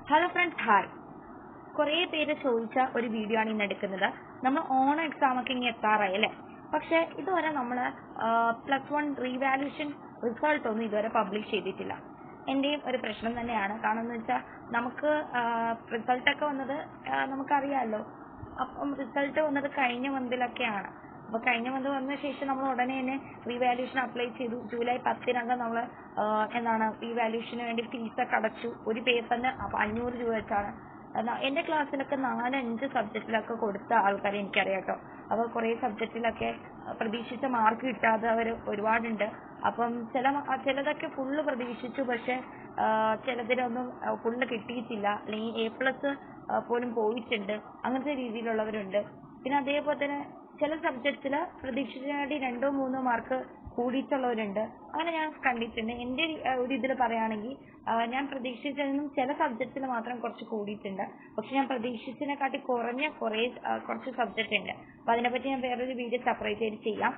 Hello friends, hi. കുറേ പേര് ചോദിച്ച ഒരു വീഡിയോ ആണ് ഇന്ന് എടുക്കുന്നത്. നമ്മൾ ഓണം എക്സാം ഒക്കെ ഇങ്ങനെ എത്താറായി അല്ലേ? പക്ഷേ ഇതുവരെ നമ്മൾ +1 റീവാല്യൂഷൻ റിസൾട്ട് ഒന്നും ഇതുവരെ പബ്ലിഷ് ചെയ്തിട്ടില്ല. എൻ്റെയും ഒരു പ്രശ്നം തന്നെയാണ്. കാരണം എന്ന് വെച്ചാൽ നമുക്ക് റിസൾട്ടൊക്കെ വന്നത് നമുക്കറിയാമല്ലോ. അപ്പം റിസൾട്ട് വന്നത് കഴിഞ്ഞ മന്തിലൊക്കെയാണ്. അപ്പോൾ കഴിഞ്ഞ മന്ത് വന്ന ശേഷം നമ്മൾ ഉടനെ തന്നെ റീവാല്യൂഷൻ അപ്ലൈ ചെയ്തു. ജൂലൈ 10 നമ്മൾ റീവാല്യൂഷന് വേണ്ടി ഫീസൊക്കെ അടച്ചു. ഒരു പേപ്പറിന് 500 രൂപ വെച്ചാണ്. എൻ്റെ ക്ലാസ്സിലൊക്കെ 4-5 സബ്ജക്റ്റിലൊക്കെ കൊടുത്ത ആൾക്കാരെ എനിക്കറിയാം കേട്ടോ. അപ്പോൾ കുറേ സബ്ജക്റ്റിലൊക്കെ പ്രതീക്ഷിച്ച മാർക്ക് കിട്ടാത്തവർ ഒരുപാടുണ്ട്. അപ്പം ചിലതൊക്കെ ഫുള്ള് പ്രതീക്ഷിച്ചു, പക്ഷേ ചിലതിനൊന്നും ഫുള്ള് കിട്ടിയിട്ടില്ല, അല്ലെങ്കിൽ A+ പോലും പോയിട്ടുണ്ട്. അങ്ങനത്തെ രീതിയിലുള്ളവരുണ്ട്. പിന്നെ അതേപോലെ തന്നെ ചില സബ്ജക്റ്റിൽ പ്രതീക്ഷിച്ചതിനായിട്ട് 2-3 മാർക്ക് കൂടിയിട്ടുള്ളവരുണ്ട്. അങ്ങനെ ഞാൻ കണ്ടിട്ടുണ്ട്. എൻ്റെ ഒരു ഇതിൽ പറയുകയാണെങ്കിൽ ഞാൻ പ്രതീക്ഷിച്ചതിനും ചില സബ്ജക്റ്റിൽ മാത്രം കുറച്ച് കൂടിയിട്ടുണ്ട്. പക്ഷെ ഞാൻ പ്രതീക്ഷിച്ചതിനെക്കാട്ടി കുറച്ച് സബ്ജക്റ്റ് ഉണ്ട്. അപ്പോൾ അതിനെപ്പറ്റി ഞാൻ വേറൊരു വീഡിയോ സെപ്പറേറ്റ് ആയിട്ട് ചെയ്യാം.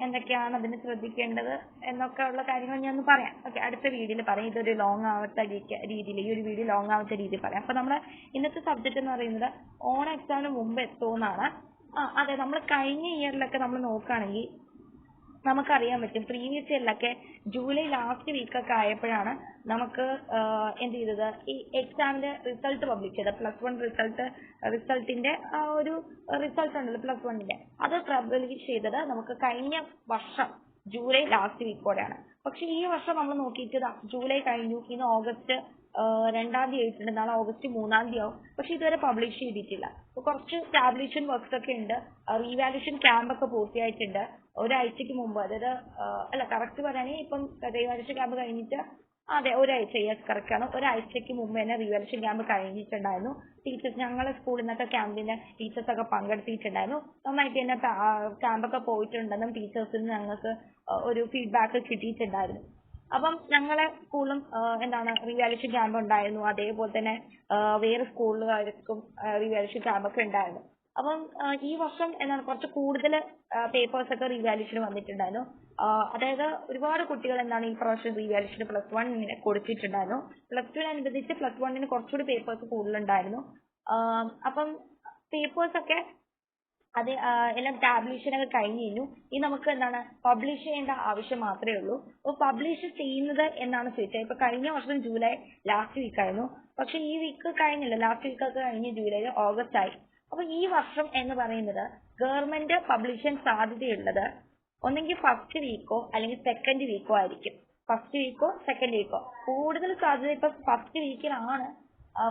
എന്തൊക്കെയാണ് അതിന് ശ്രദ്ധിക്കേണ്ടത് എന്നൊക്കെ ഉള്ള കാര്യങ്ങൾ ഞാൻ ഒന്ന് പറയാം. ഓക്കെ, അടുത്ത വീഡിയോയിൽ പറയാം. ഇതൊരു ലോങ് ആവാത്ത രീതിയിൽ, ഈ ഒരു വീഡിയോ ലോങ് ആവാത്ത രീതിയിൽ പറയാം. അപ്പോൾ നമ്മുടെ ഇന്നത്തെ സബ്ജക്റ്റ് എന്ന് പറയുന്നത് ഓണം എക്സാമിന് മുമ്പ് എത്തുമെന്നാണ്. അതെ, നമ്മൾ കഴിഞ്ഞ ഇയറിലൊക്കെ നമ്മൾ നോക്കുകയാണെങ്കിൽ നമുക്കറിയാൻ പറ്റും. പ്രീവിയസ് ഇയറിലൊക്കെ ജൂലൈ ലാസ്റ്റ് വീക്കൊക്കെ ആയപ്പോഴാണ് നമുക്ക് എന്ത് ചെയ്തത്, ഈ എക്സാമിൻ്റെ റിസൾട്ട് പബ്ലിഷ് ചെയ്തത്. +1 റിസൾട്ടിൻ്റെ ഒരു റിസൾട്ട് ഉണ്ടല്ലോ +1ൻ്റെ, അത് പബ്ലിഷ് ചെയ്തത് നമുക്ക് കഴിഞ്ഞ വർഷം ജൂലൈ ലാസ്റ്റ് വീക്കോടെയാണ്. പക്ഷേ ഈ വർഷം നമ്മൾ നോക്കിയിട്ട് ജൂലൈ കഴിഞ്ഞു, ഇന്ന് ഓഗസ്റ്റ് 2 ആയിട്ടുണ്ട്. നാളെ ഓഗസ്റ്റ് 3 ആവും. പക്ഷെ ഇതുവരെ പബ്ലിഷ് ചെയ്തിട്ടില്ല. അപ്പോൾ കുറച്ച് ടാബ്ലേഷൻ വർക്ക്സ് ഒക്കെ ഉണ്ട്. റീവാല്യൂഷൻ ക്യാമ്പൊക്കെ പൂർത്തിയായിട്ടുണ്ട്. ഒരാഴ്ചക്ക് മുമ്പ്, അതായത് കറക്റ്റ് പറയുകയാണെങ്കിൽ ഇപ്പം റീവാല്യൂഷൻ ക്യാമ്പ് കഴിഞ്ഞിട്ട് ഒരാഴ്ച, കറക്റ്റാണ്. ഒരാഴ്ചക്ക് മുമ്പ് തന്നെ റീവാല്യൂഷൻ ക്യാമ്പ് കഴിഞ്ഞിട്ടുണ്ടായിരുന്നു. ടീച്ചേഴ്സ്, ഞങ്ങളുടെ സ്കൂളിൽ നിന്നൊക്കെ ക്യാമ്പിന് ടീച്ചേഴ്സൊക്കെ പങ്കെടുത്തിട്ടുണ്ടായിരുന്നു. നന്നായിട്ട് തന്നെ ക്യാമ്പൊക്കെ പോയിട്ടുണ്ടെന്നും ടീച്ചേഴ്സിൽ നിന്ന് ഞങ്ങൾക്ക് ഒരു ഫീഡ്ബാക്ക് കിട്ടിയിട്ടുണ്ടായിരുന്നു. അപ്പം ഞങ്ങളെ സ്കൂളും റീവാല്യൂഷൻ ക്യാമ്പ് ഉണ്ടായിരുന്നു. അതേപോലെ തന്നെ വേറെ സ്കൂളുകാർക്കും റീവാല്യൂഷൻ ക്യാമ്പൊക്കെ ഉണ്ടായിരുന്നു. അപ്പം ഈ വർഷം കുറച്ച് കൂടുതൽ പേപ്പേഴ്സൊക്കെ റീവാല്യൂഷന് വന്നിട്ടുണ്ടായിരുന്നു. അതായത് ഒരുപാട് കുട്ടികൾ ഈ പ്രാവശ്യം റീവാല്യൂഷന് +1 കൊടുത്തിട്ടുണ്ടായിരുന്നു. +2-അനുബന്ധിച്ച് +1 കുറച്ചുകൂടി പേപ്പേഴ്സ് കൂടുതലുണ്ടായിരുന്നു. അപ്പം പേപ്പേഴ്സൊക്കെ എല്ലാം ടാബ്ലേഷനൊക്കെ കഴിഞ്ഞു. ഇനി നമുക്ക് പബ്ലിഷ് ചെയ്യേണ്ട ആവശ്യം മാത്രമേ ഉള്ളൂ. അപ്പോൾ പബ്ലിഷ് ചെയ്യുന്നത് എന്നാണ് ചോദിച്ചത്. ഇപ്പോൾ കഴിഞ്ഞ വർഷം ജൂലൈ ലാസ്റ്റ് വീക്കായിരുന്നു. പക്ഷേ ഈ വീക്ക് കഴിഞ്ഞില്ല, ലാസ്റ്റ് വീക്കൊക്കെ കഴിഞ്ഞ് ജൂലൈയിൽ ഓഗസ്റ്റ് ആയി. അപ്പോൾ ഈ വർഷം എന്ന് പറയുന്നത് ഗവൺമെന്റ് പബ്ലിഷ് ചെയ്യാൻ സാധ്യതയുള്ളത് ഒന്നെങ്കിൽ ഫസ്റ്റ് വീക്കോ അല്ലെങ്കിൽ സെക്കൻഡ് വീക്കോ ആയിരിക്കും. ഫസ്റ്റ് വീക്കോ സെക്കൻഡ് വീക്കോ കൂടുതൽ സാധ്യത ഇപ്പം ഫസ്റ്റ് വീക്കിലാണ്.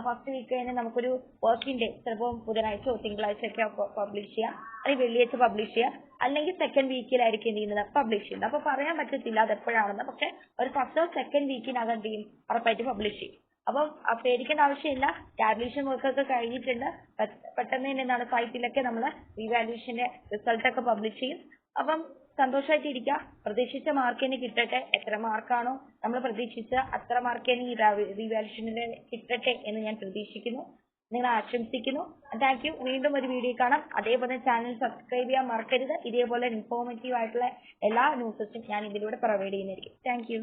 ഫസ്റ്റ് വീക്ക് തന്നെ നമുക്കൊരു വർക്കിംഗ് ഡേ, ചിലപ്പോൾ ബുധനാഴ്ചയോ തിങ്കളാഴ്ചയൊക്കെ പബ്ലിഷ് ചെയ്യാം, അല്ലെങ്കിൽ വെള്ളിയാഴ്ച പബ്ലിഷ് ചെയ്യാം, അല്ലെങ്കിൽ സെക്കൻഡ് വീക്കിലായിരിക്കും എന്ത് ചെയ്യുന്നത് പബ്ലിഷ് ചെയ്യുന്നത്. അപ്പോൾ പറയാൻ പറ്റത്തില്ല അതെപ്പോഴാണെന്ന്. പക്ഷേ ഒരു ഫസ്റ്റോ സെക്കൻഡ് വീക്കിനകം എന്ത് ചെയ്യും, ഉറപ്പായിട്ട് പബ്ലിഷ് ചെയ്യും. അപ്പം പേടിക്കേണ്ട ആവശ്യമില്ല. ടാബ്ലേഷൻ വർക്കൊക്കെ കഴിഞ്ഞിട്ടുണ്ട്. പെട്ടെന്ന് തന്നെ സൈറ്റിലൊക്കെ നമ്മൾ റീവാല്യൂഷൻ്റെ റിസൾട്ടൊക്കെ പബ്ലിഷ് ചെയ്യും. അപ്പം സന്തോഷമായിട്ട് ഇരിക്കുക. പ്രതീക്ഷിച്ച മാർക്ക് തന്നെ കിട്ടട്ടെ. എത്ര മാർക്കാണോ നമ്മൾ പ്രതീക്ഷിച്ച അത്ര മാർക്ക് തന്നെ ഈ റീവാല്യൂഷനിൽ കിട്ടട്ടെ എന്ന് ഞാൻ പ്രതീക്ഷിക്കുന്നു, നിങ്ങൾ ആശംസിക്കുന്നു. Thank you. വീണ്ടും ഒരു വീഡിയോ കാണാം. അതേപോലെ ചാനൽ സബ്സ്ക്രൈബ് ചെയ്യാൻ മറക്കരുത്. ഇതേപോലെ ഇൻഫോർമേറ്റീവ് ആയിട്ടുള്ള എല്ലാ ന്യൂസസും ഞാൻ ഇതിലൂടെ പ്രൊവൈഡ് ചെയ്യുന്നതായിരിക്കും. Thank you.